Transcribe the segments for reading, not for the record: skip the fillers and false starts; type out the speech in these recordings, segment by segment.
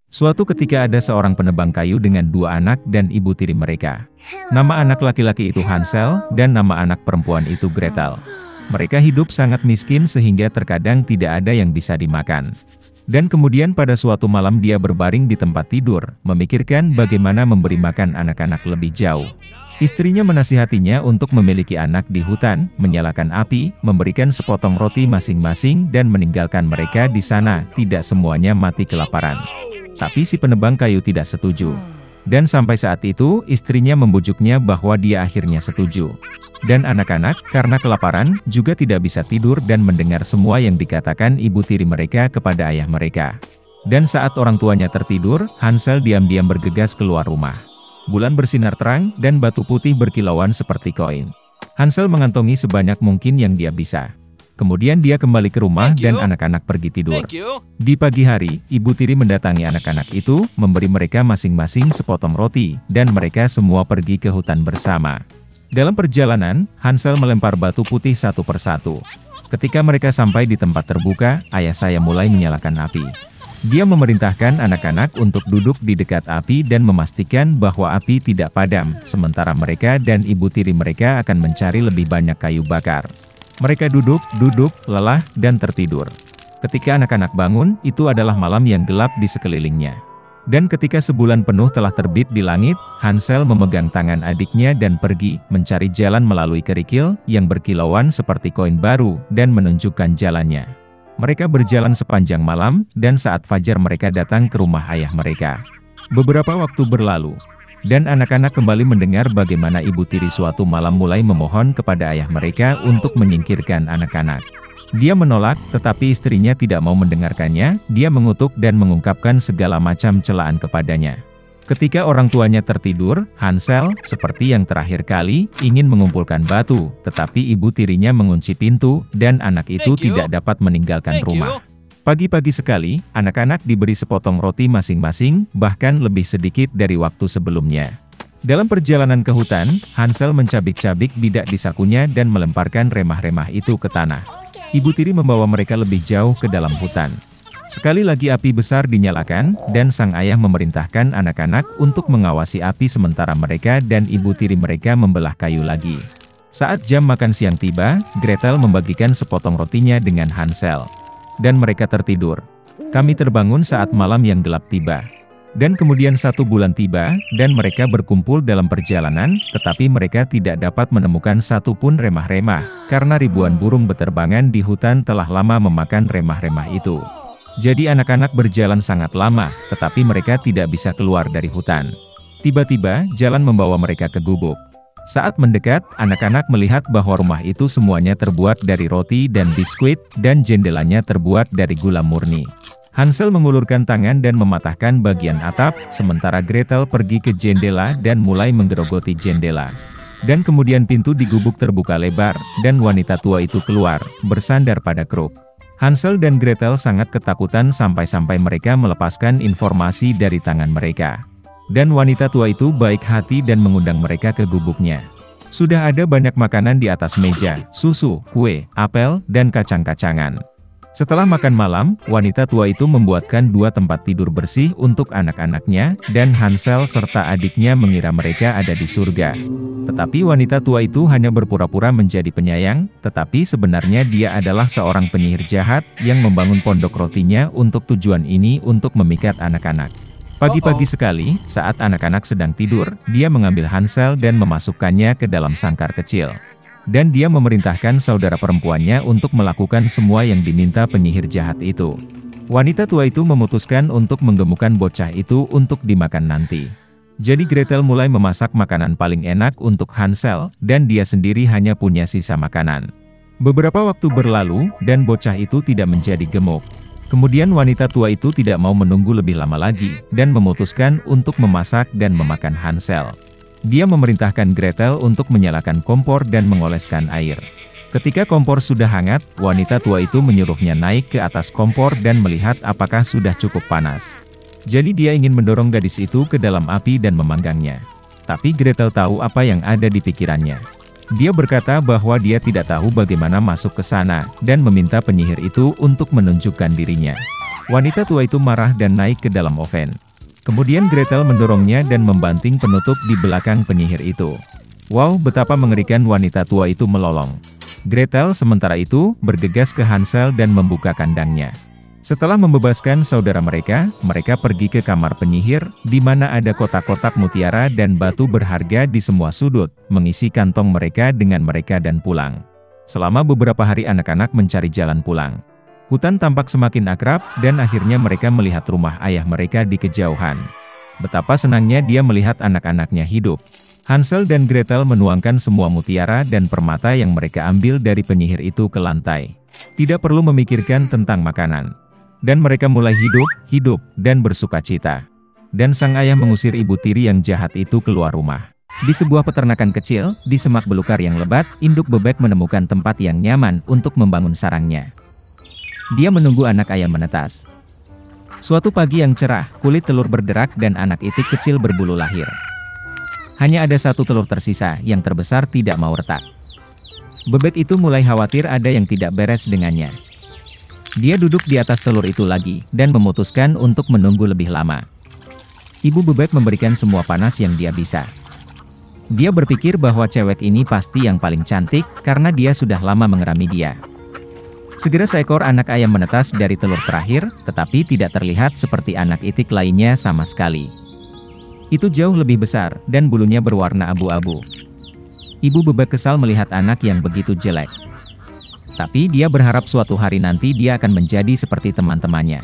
Suatu ketika ada seorang penebang kayu dengan dua anak dan ibu tiri mereka. Nama anak laki-laki itu Hansel, dan nama anak perempuan itu Gretel. Mereka hidup sangat miskin sehingga terkadang tidak ada yang bisa dimakan. Dan kemudian pada suatu malam dia berbaring di tempat tidur, memikirkan bagaimana memberi makan anak-anak lebih jauh. Istrinya menasihatinya untuk memiliki anak di hutan, menyalakan api, memberikan sepotong roti masing-masing dan meninggalkan mereka di sana, tidak semuanya mati kelaparan. Tapi si penebang kayu tidak setuju. Dan sampai saat itu, istrinya membujuknya bahwa dia akhirnya setuju. Dan anak-anak, karena kelaparan, juga tidak bisa tidur dan mendengar semua yang dikatakan ibu tiri mereka kepada ayah mereka. Dan saat orang tuanya tertidur, Hansel diam-diam bergegas keluar rumah. Bulan bersinar terang, dan batu putih berkilauan seperti koin. Hansel mengantongi sebanyak mungkin yang dia bisa. Kemudian dia kembali ke rumah dan anak-anak pergi tidur. Di pagi hari, ibu tiri mendatangi anak-anak itu, memberi mereka masing-masing sepotong roti, dan mereka semua pergi ke hutan bersama. Dalam perjalanan, Hansel melempar batu putih satu persatu. Ketika mereka sampai di tempat terbuka, ayah saya mulai menyalakan api. Dia memerintahkan anak-anak untuk duduk di dekat api dan memastikan bahwa api tidak padam, sementara mereka dan ibu tiri mereka akan mencari lebih banyak kayu bakar. Mereka duduk, lelah, dan tertidur. Ketika anak-anak bangun, itu adalah malam yang gelap di sekelilingnya. Dan ketika sebulan penuh telah terbit di langit, Hansel memegang tangan adiknya dan pergi, mencari jalan melalui kerikil, yang berkilauan seperti koin baru, dan menunjukkan jalannya. Mereka berjalan sepanjang malam, dan saat fajar mereka datang ke rumah ayah mereka. Beberapa waktu berlalu. Dan anak-anak kembali mendengar bagaimana ibu tiri suatu malam mulai memohon kepada ayah mereka untuk menyingkirkan anak-anak. Dia menolak, tetapi istrinya tidak mau mendengarkannya, dia mengutuk dan mengungkapkan segala macam celaan kepadanya. Ketika orang tuanya tertidur, Hansel, seperti yang terakhir kali, ingin mengumpulkan batu, tetapi ibu tirinya mengunci pintu, dan anak itu tidak dapat meninggalkan rumah. Pagi-pagi sekali, anak-anak diberi sepotong roti masing-masing, bahkan lebih sedikit dari waktu sebelumnya. Dalam perjalanan ke hutan, Hansel mencabik-cabik bidak di sakunya dan melemparkan remah-remah itu ke tanah. Ibu tiri membawa mereka lebih jauh ke dalam hutan. Sekali lagi api besar dinyalakan, dan sang ayah memerintahkan anak-anak untuk mengawasi api sementara mereka dan ibu tiri mereka membelah kayu lagi. Saat jam makan siang tiba, Gretel membagikan sepotong rotinya dengan Hansel. Dan mereka tertidur. Kami terbangun saat malam yang gelap tiba. Dan kemudian 1 bulan tiba, dan mereka berkumpul dalam perjalanan, tetapi mereka tidak dapat menemukan satu pun remah-remah, karena ribuan burung beterbangan di hutan telah lama memakan remah-remah itu. Jadi anak-anak berjalan sangat lama, tetapi mereka tidak bisa keluar dari hutan. Tiba-tiba, jalan membawa mereka ke gubuk. Saat mendekat, anak-anak melihat bahwa rumah itu semuanya terbuat dari roti dan biskuit, dan jendelanya terbuat dari gula murni. Hansel mengulurkan tangan dan mematahkan bagian atap, sementara Gretel pergi ke jendela dan mulai menggerogoti jendela. Dan kemudian pintu di gubuk terbuka lebar, dan wanita tua itu keluar, bersandar pada kruk. Hansel dan Gretel sangat ketakutan sampai-sampai mereka melepaskan informasi dari tangan mereka. Dan wanita tua itu baik hati dan mengundang mereka ke gubuknya. Sudah ada banyak makanan di atas meja, susu, kue, apel, dan kacang-kacangan. Setelah makan malam, wanita tua itu membuatkan 2 tempat tidur bersih untuk anak-anaknya, dan Hansel serta adiknya mengira mereka ada di surga. Tetapi wanita tua itu hanya berpura-pura menjadi penyayang, tetapi sebenarnya dia adalah seorang penyihir jahat, yang membangun pondok rotinya untuk tujuan ini untuk memikat anak-anak. Pagi-pagi sekali, saat anak-anak sedang tidur, dia mengambil Hansel dan memasukkannya ke dalam sangkar kecil. Dan dia memerintahkan saudara perempuannya untuk melakukan semua yang diminta penyihir jahat itu. Wanita tua itu memutuskan untuk menggemukkan bocah itu untuk dimakan nanti. Jadi Gretel mulai memasak makanan paling enak untuk Hansel, dan dia sendiri hanya punya sisa makanan. Beberapa waktu berlalu, dan bocah itu tidak menjadi gemuk. Kemudian wanita tua itu tidak mau menunggu lebih lama lagi, dan memutuskan untuk memasak dan memakan Hansel. Dia memerintahkan Gretel untuk menyalakan kompor dan mengoleskan air. Ketika kompor sudah hangat, wanita tua itu menyuruhnya naik ke atas kompor dan melihat apakah sudah cukup panas. Jadi dia ingin mendorong gadis itu ke dalam api dan memanggangnya. Tapi Gretel tahu apa yang ada di pikirannya. Dia berkata bahwa dia tidak tahu bagaimana masuk ke sana, dan meminta penyihir itu untuk menunjukkan dirinya. Wanita tua itu marah dan naik ke dalam oven. Kemudian Gretel mendorongnya dan membanting penutup di belakang penyihir itu. Wow, betapa mengerikan wanita tua itu melolong. Gretel sementara itu bergegas ke Hansel dan membuka kandangnya. Setelah membebaskan saudara mereka pergi ke kamar penyihir, di mana ada kotak-kotak mutiara dan batu berharga di semua sudut, mengisi kantong mereka dengan mereka dan pulang. Selama beberapa hari anak-anak mencari jalan pulang. Hutan tampak semakin akrab, dan akhirnya mereka melihat rumah ayah mereka di kejauhan. Betapa senangnya dia melihat anak-anaknya hidup. Hansel dan Gretel menuangkan semua mutiara dan permata yang mereka ambil dari penyihir itu ke lantai. Tidak perlu memikirkan tentang makanan. Dan mereka mulai hidup, dan bersukacita. Dan sang ayah mengusir ibu tiri yang jahat itu keluar rumah. Di sebuah peternakan kecil, di semak belukar yang lebat, induk bebek menemukan tempat yang nyaman untuk membangun sarangnya. Dia menunggu anak ayam menetas. Suatu pagi yang cerah, kulit telur berderak dan anak itik kecil berbulu lahir. Hanya ada satu telur tersisa, yang terbesar tidak mau retak. Bebek itu mulai khawatir ada yang tidak beres dengannya. Dia duduk di atas telur itu lagi, dan memutuskan untuk menunggu lebih lama. Ibu bebek memberikan semua panas yang dia bisa. Dia berpikir bahwa cewek ini pasti yang paling cantik, karena dia sudah lama mengerami dia. Segera seekor anak ayam menetas dari telur terakhir, tetapi tidak terlihat seperti anak itik lainnya sama sekali. Itu jauh lebih besar, dan bulunya berwarna abu-abu. Ibu bebek kesal melihat anak yang begitu jelek. Tapi dia berharap suatu hari nanti dia akan menjadi seperti teman-temannya.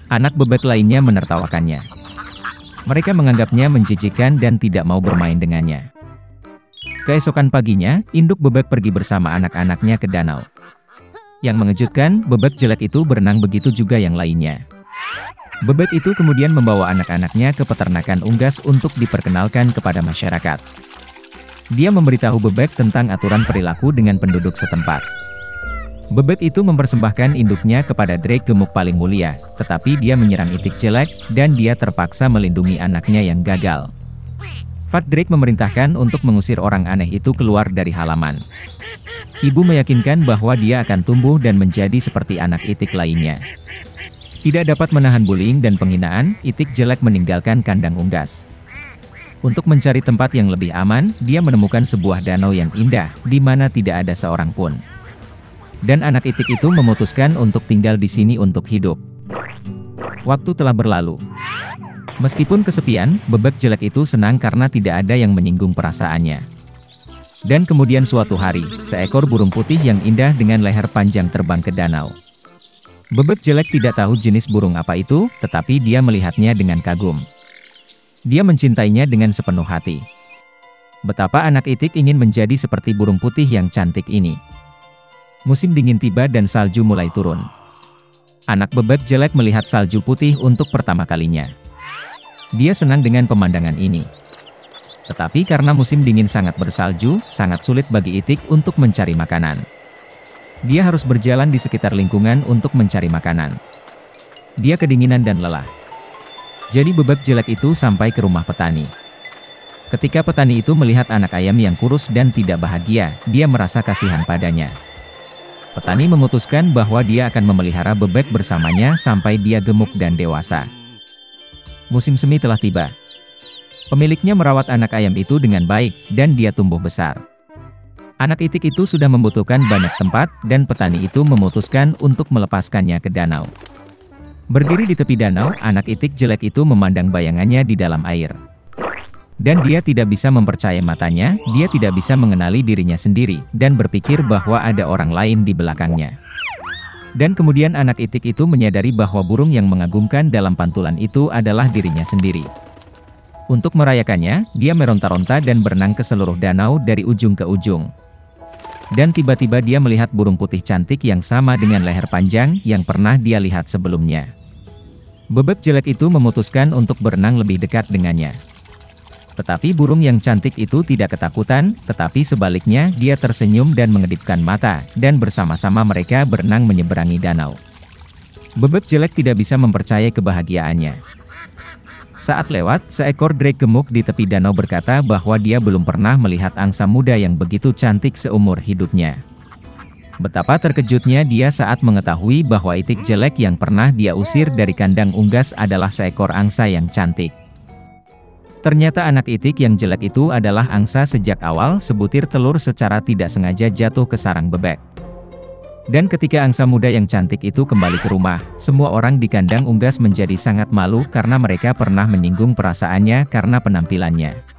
Anak bebek lainnya menertawakannya. Mereka menganggapnya menjijikkan dan tidak mau bermain dengannya. Keesokan paginya, induk bebek pergi bersama anak-anaknya ke danau. Yang mengejutkan, bebek jelek itu berenang, begitu juga yang lainnya. Bebek itu kemudian membawa anak-anaknya ke peternakan unggas untuk diperkenalkan kepada masyarakat. Dia memberitahu bebek tentang aturan perilaku dengan penduduk setempat. Bebek itu mempersembahkan induknya kepada Drake gemuk paling mulia, tetapi dia menyerang itik jelek, dan dia terpaksa melindungi anaknya yang gagal. Fat Drake memerintahkan untuk mengusir orang aneh itu keluar dari halaman. Ibu meyakinkan bahwa dia akan tumbuh dan menjadi seperti anak itik lainnya. Tidak dapat menahan bullying dan penghinaan, itik jelek meninggalkan kandang unggas. Untuk mencari tempat yang lebih aman, dia menemukan sebuah danau yang indah, di mana tidak ada seorang pun. Dan anak itik itu memutuskan untuk tinggal di sini untuk hidup. Waktu telah berlalu. Meskipun kesepian, bebek jelek itu senang karena tidak ada yang menyinggung perasaannya. Dan kemudian suatu hari, seekor burung putih yang indah dengan leher panjang terbang ke danau. Bebek jelek tidak tahu jenis burung apa itu, tetapi dia melihatnya dengan kagum. Dia mencintainya dengan sepenuh hati. Betapa anak itik ingin menjadi seperti burung putih yang cantik ini. Musim dingin tiba dan salju mulai turun. Anak bebek jelek melihat salju putih untuk pertama kalinya. Dia senang dengan pemandangan ini. Tetapi karena musim dingin sangat bersalju, sangat sulit bagi itik untuk mencari makanan. Dia harus berjalan di sekitar lingkungan untuk mencari makanan. Dia kedinginan dan lelah. Jadi bebek jelek itu sampai ke rumah petani. Ketika petani itu melihat anak ayam yang kurus dan tidak bahagia, dia merasa kasihan padanya. Petani memutuskan bahwa dia akan memelihara bebek bersamanya sampai dia gemuk dan dewasa. Musim semi telah tiba. Pemiliknya merawat anak ayam itu dengan baik, dan dia tumbuh besar. Anak itik itu sudah membutuhkan banyak tempat, dan petani itu memutuskan untuk melepaskannya ke danau. Berdiri di tepi danau, anak itik jelek itu memandang bayangannya di dalam air. Dan dia tidak bisa mempercayai matanya, dia tidak bisa mengenali dirinya sendiri, dan berpikir bahwa ada orang lain di belakangnya. Dan kemudian anak itik itu menyadari bahwa burung yang mengagumkan dalam pantulan itu adalah dirinya sendiri. Untuk merayakannya, dia meronta-ronta dan berenang ke seluruh danau dari ujung ke ujung. Dan tiba-tiba dia melihat burung putih cantik yang sama dengan leher panjang yang pernah dia lihat sebelumnya. Bebek jelek itu memutuskan untuk berenang lebih dekat dengannya. Tetapi burung yang cantik itu tidak ketakutan, tetapi sebaliknya dia tersenyum dan mengedipkan mata, dan bersama-sama mereka berenang menyeberangi danau. Bebek jelek tidak bisa mempercayai kebahagiaannya. Saat lewat, seekor drake gemuk di tepi danau berkata bahwa dia belum pernah melihat angsa muda yang begitu cantik seumur hidupnya. Betapa terkejutnya dia saat mengetahui bahwa itik jelek yang pernah dia usir dari kandang unggas adalah seekor angsa yang cantik. Ternyata anak itik yang jelek itu adalah angsa. Sejak awal, sebutir telur secara tidak sengaja jatuh ke sarang bebek. Dan ketika angsa muda yang cantik itu kembali ke rumah, semua orang di kandang unggas menjadi sangat malu karena mereka pernah menyinggung perasaannya karena penampilannya.